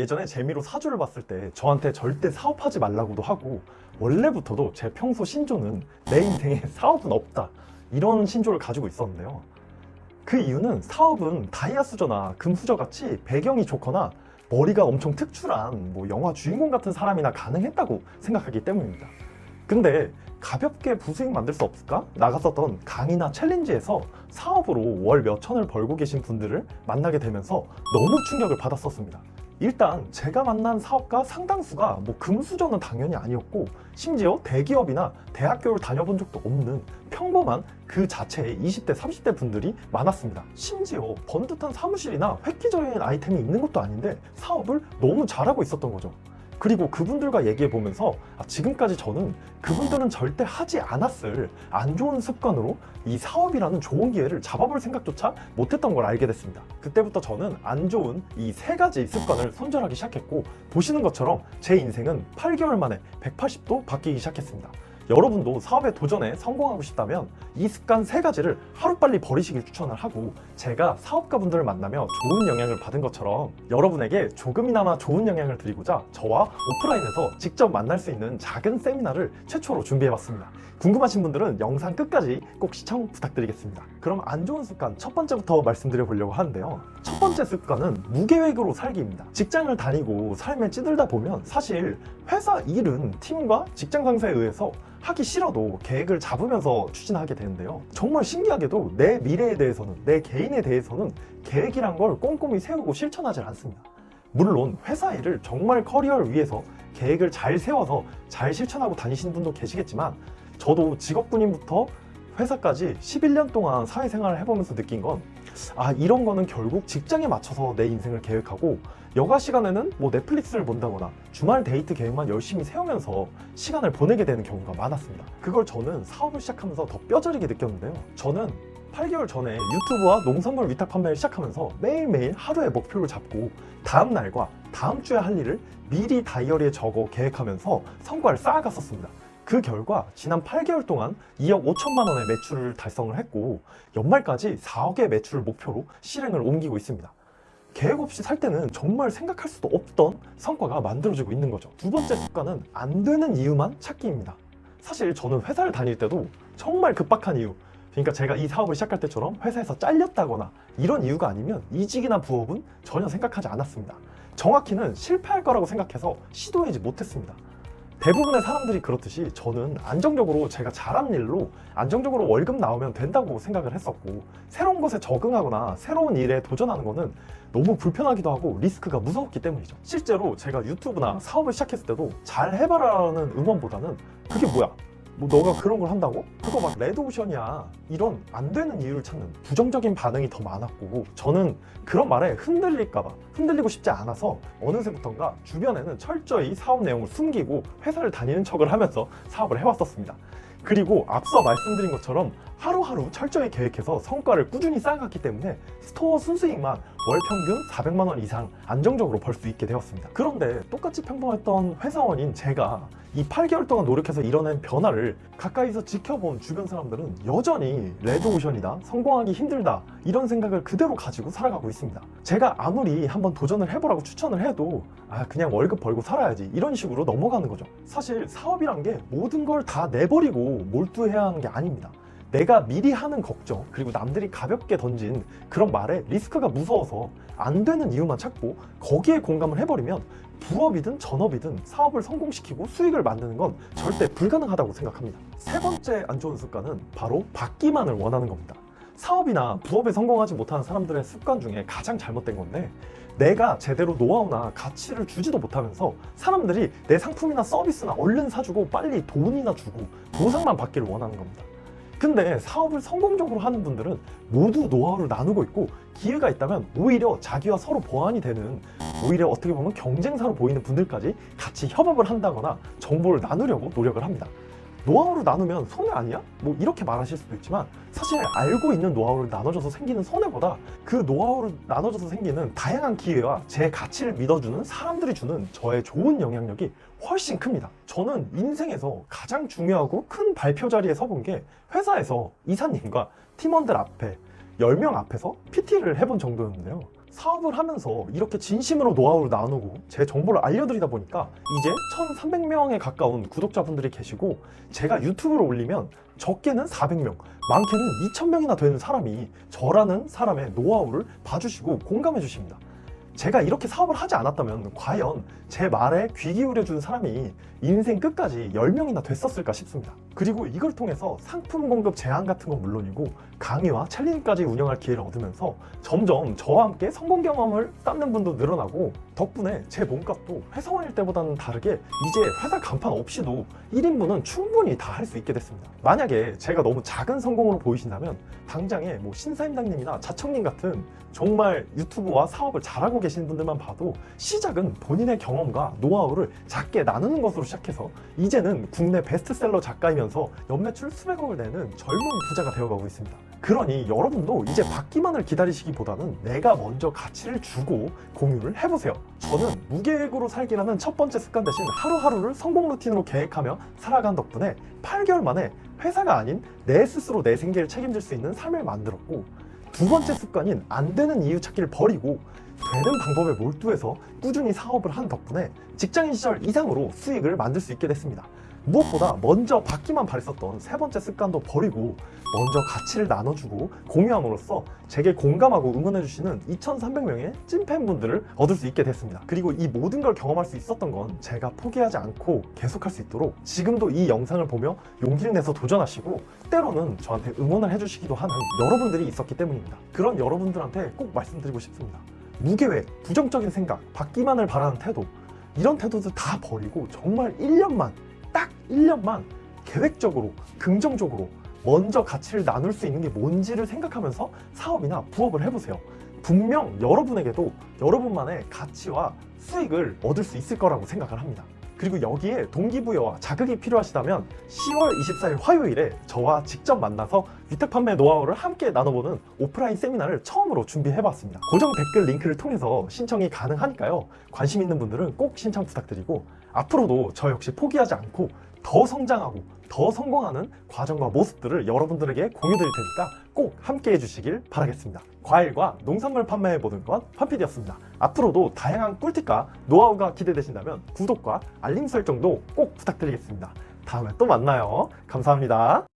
예전에 재미로 사주를 봤을 때 저한테 절대 사업하지 말라고도 하고, 원래부터도 제 평소 신조는 내 인생에 사업은 없다, 이런 신조를 가지고 있었는데요. 그 이유는 사업은 다이아 수저나 금 수저 같이 배경이 좋거나 머리가 엄청 특출한 영화 주인공 같은 사람이나 가능했다고 생각하기 때문입니다. 근데 가볍게 부수익 만들 수 없을까? 나갔었던 강의나 챌린지에서 사업으로 월 몇천을 벌고 계신 분들을 만나게 되면서 너무 충격을 받았었습니다. 일단 제가 만난 사업가 상당수가 금수저는 당연히 아니었고, 심지어 대기업이나 대학교를 다녀본 적도 없는 평범한 그 자체의 20대, 30대 분들이 많았습니다. 심지어 번듯한 사무실이나 획기적인 아이템이 있는 것도 아닌데 사업을 너무 잘하고 있었던 거죠. 그리고 그분들과 얘기해보면서 지금까지 저는 그분들은 절대 하지 않았을 안 좋은 습관으로 이 사업이라는 좋은 기회를 잡아볼 생각조차 못했던 걸 알게 됐습니다. 그때부터 저는 안 좋은 이 3가지 습관을 손절하기 시작했고, 보시는 것처럼 제 인생은 8개월 만에 180도 바뀌기 시작했습니다. 여러분도 사업에 도전해 성공하고 싶다면 이 습관 3가지를 하루빨리 버리시길 추천을 하고, 제가 사업가분들을 만나며 좋은 영향을 받은 것처럼 여러분에게 조금이나마 좋은 영향을 드리고자 저와 오프라인에서 직접 만날 수 있는 작은 세미나를 최초로 준비해봤습니다. 궁금하신 분들은 영상 끝까지 꼭 시청 부탁드리겠습니다. 그럼 안 좋은 습관 첫 번째부터 말씀드려 보려고 하는데요. 첫 번째 습관은 무계획으로 살기입니다. 직장을 다니고 삶에 찌들다 보면 사실 회사 일은 팀과 직장 상사에 의해서 하기 싫어도 계획을 잡으면서 추진하게 되는데요. 정말 신기하게도 내 미래에 대해서는, 내 개인에 대해서는 계획이란 걸 꼼꼼히 세우고 실천하지 않습니다. 물론 회사 일을 정말 커리어를 위해서 계획을 잘 세워서 잘 실천하고 다니시는 분도 계시겠지만, 저도 직업군인부터 회사까지 11년 동안 사회생활을 해보면서 느낀 건, 이런 거는 결국 직장에 맞춰서 내 인생을 계획하고, 여가 시간에는 넷플릭스를 본다거나 주말 데이트 계획만 열심히 세우면서 시간을 보내게 되는 경우가 많았습니다. 그걸 저는 사업을 시작하면서 더 뼈저리게 느꼈는데요. 저는 8개월 전에 유튜브와 농산물 위탁 판매를 시작하면서 매일매일 하루의 목표를 잡고 다음 날과 다음 주에 할 일을 미리 다이어리에 적어 계획하면서 성과를 쌓아갔었습니다. 그 결과 지난 8개월 동안 2억 5천만 원의 매출을 달성을 했고, 연말까지 4억의 매출을 목표로 실행을 옮기고 있습니다. 계획 없이 살 때는 정말 생각할 수도 없던 성과가 만들어지고 있는 거죠. 두 번째 습관은 안 되는 이유만 찾기입니다. 사실 저는 회사를 다닐 때도 정말 급박한 이유, 그러니까 제가 이 사업을 시작할 때처럼 회사에서 잘렸다거나 이런 이유가 아니면 이직이나 부업은 전혀 생각하지 않았습니다. 정확히는 실패할 거라고 생각해서 시도하지 못했습니다. 대부분의 사람들이 그렇듯이 저는 안정적으로 제가 잘하는 일로 안정적으로 월급 나오면 된다고 생각을 했었고, 새로운 것에 적응하거나 새로운 일에 도전하는 거는 너무 불편하기도 하고 리스크가 무서웠기 때문이죠. 실제로 제가 유튜브나 사업을 시작했을 때도 잘 해봐라는 응원보다는 그게 뭐야? 너가 그런 걸 한다고? 그거 막 레드오션이야, 이런 안 되는 이유를 찾는 부정적인 반응이 더 많았고, 저는 그런 말에 흔들리고 싶지 않아서 어느새부턴가 주변에는 철저히 사업 내용을 숨기고 회사를 다니는 척을 하면서 사업을 해왔었습니다. 그리고 앞서 말씀드린 것처럼 하루하루 철저히 계획해서 성과를 꾸준히 쌓아갔기 때문에 스토어 순수익만 월 평균 400만 원 이상 안정적으로 벌 수 있게 되었습니다. 그런데 똑같이 평범했던 회사원인 제가 이 8개월 동안 노력해서 이뤄낸 변화를 가까이서 지켜본 주변 사람들은 여전히 레드오션이다, 성공하기 힘들다, 이런 생각을 그대로 가지고 살아가고 있습니다. 제가 아무리 한번 도전을 해보라고 추천을 해도 그냥 월급 벌고 살아야지, 이런 식으로 넘어가는 거죠. 사실 사업이란 게 모든 걸 다 내버리고 몰두해야 하는 게 아닙니다. 내가 미리 하는 걱정, 그리고 남들이 가볍게 던진 그런 말에 리스크가 무서워서 안 되는 이유만 찾고 거기에 공감을 해버리면 부업이든 전업이든 사업을 성공시키고 수익을 만드는 건 절대 불가능하다고 생각합니다. 세 번째 안 좋은 습관은 바로 받기만을 원하는 겁니다. 사업이나 부업에 성공하지 못하는 사람들의 습관 중에 가장 잘못된 건데, 내가 제대로 노하우나 가치를 주지도 못하면서 사람들이 내 상품이나 서비스나 얼른 사주고 빨리 돈이나 주고 보상만 받기를 원하는 겁니다. 근데 사업을 성공적으로 하는 분들은 모두 노하우를 나누고 있고, 기회가 있다면 오히려 자기와 서로 보완이 되는, 오히려 어떻게 보면 경쟁사로 보이는 분들까지 같이 협업을 한다거나 정보를 나누려고 노력을 합니다. 노하우를 나누면 손해 아니야? 이렇게 말하실 수도 있지만, 사실 알고 있는 노하우를 나눠줘서 생기는 손해보다 그 노하우를 나눠줘서 생기는 다양한 기회와 제 가치를 믿어주는 사람들이 주는 저의 좋은 영향력이 훨씬 큽니다. 저는 인생에서 가장 중요하고 큰 발표 자리에 서본 게 회사에서 이사님과 팀원들 앞에 10명 앞에서 PT를 해본 정도였는데요. 사업을 하면서 이렇게 진심으로 노하우를 나누고 제 정보를 알려드리다 보니까 이제 1,300명에 가까운 구독자분들이 계시고, 제가 유튜브를 올리면 적게는 400명, 많게는 2,000명이나 되는 사람이 저라는 사람의 노하우를 봐주시고 공감해 주십니다. 제가 이렇게 사업을 하지 않았다면 과연 제 말에 귀 기울여준 사람이 인생 끝까지 10명이나 됐었을까 싶습니다. 그리고 이걸 통해서 상품 공급 제안 같은 건 물론이고 강의와 챌린지까지 운영할 기회를 얻으면서 점점 저와 함께 성공 경험을 쌓는 분도 늘어나고, 덕분에 제 몸값도 회사원일 때보다는 다르게 이제 회사 간판 없이도 1인분은 충분히 다 할 수 있게 됐습니다. 만약에 제가 너무 작은 성공으로 보이신다면 당장에 뭐 신사임당님이나 자청님 같은 정말 유튜브와 사업을 잘하고 계신 분들만 봐도 시작은 본인의 경험과 노하우를 작게 나누는 것으로 시작해서 이제는 국내 베스트셀러 작가이면서 연매출 수백억을 내는 젊은 부자가 되어가고 있습니다. 그러니 여러분도 이제 받기만을 기다리시기보다는 내가 먼저 가치를 주고 공유를 해보세요. 저는 무계획으로 살기라는 첫 번째 습관 대신 하루하루를 성공 루틴으로 계획하며 살아간 덕분에 8개월 만에 회사가 아닌 내 스스로 내 생계를 책임질 수 있는 삶을 만들었고, 두 번째 습관인 안 되는 이유 찾기를 버리고 되는 방법에 몰두해서 꾸준히 사업을 한 덕분에 직장인 시절 이상으로 수익을 만들 수 있게 됐습니다. 무엇보다 먼저 받기만 바랬었던 세 번째 습관도 버리고 먼저 가치를 나눠주고 공유함으로써 제게 공감하고 응원해주시는 2,300명의 찐팬분들을 얻을 수 있게 됐습니다. 그리고 이 모든 걸 경험할 수 있었던 건 제가 포기하지 않고 계속할 수 있도록 지금도 이 영상을 보며 용기를 내서 도전하시고 때로는 저한테 응원을 해주시기도 하는 여러분들이 있었기 때문입니다. 그런 여러분들한테 꼭 말씀드리고 싶습니다. 무계획, 부정적인 생각, 받기만을 바라는 태도, 이런 태도들 다 버리고 정말 1년만, 딱 1년만 계획적으로, 긍정적으로 먼저 가치를 나눌 수 있는 게 뭔지를 생각하면서 사업이나 부업을 해보세요. 분명 여러분에게도 여러분만의 가치와 수익을 얻을 수 있을 거라고 생각을 합니다. 그리고 여기에 동기부여와 자극이 필요하시다면 10월 24일 화요일에 저와 직접 만나서 위탁 판매 노하우를 함께 나눠보는 오프라인 세미나를 처음으로 준비해봤습니다. 고정 댓글 링크를 통해서 신청이 가능하니까요. 관심 있는 분들은 꼭 신청 부탁드리고, 앞으로도 저 역시 포기하지 않고 더 성장하고 더 성공하는 과정과 모습들을 여러분들에게 공유드릴 테니까 꼭 함께 해주시길 바라겠습니다. 과일과 농산물 판매해보는 건 판피디였습니다. 앞으로도 다양한 꿀팁과 노하우가 기대되신다면 구독과 알림 설정도 꼭 부탁드리겠습니다. 다음에 또 만나요. 감사합니다.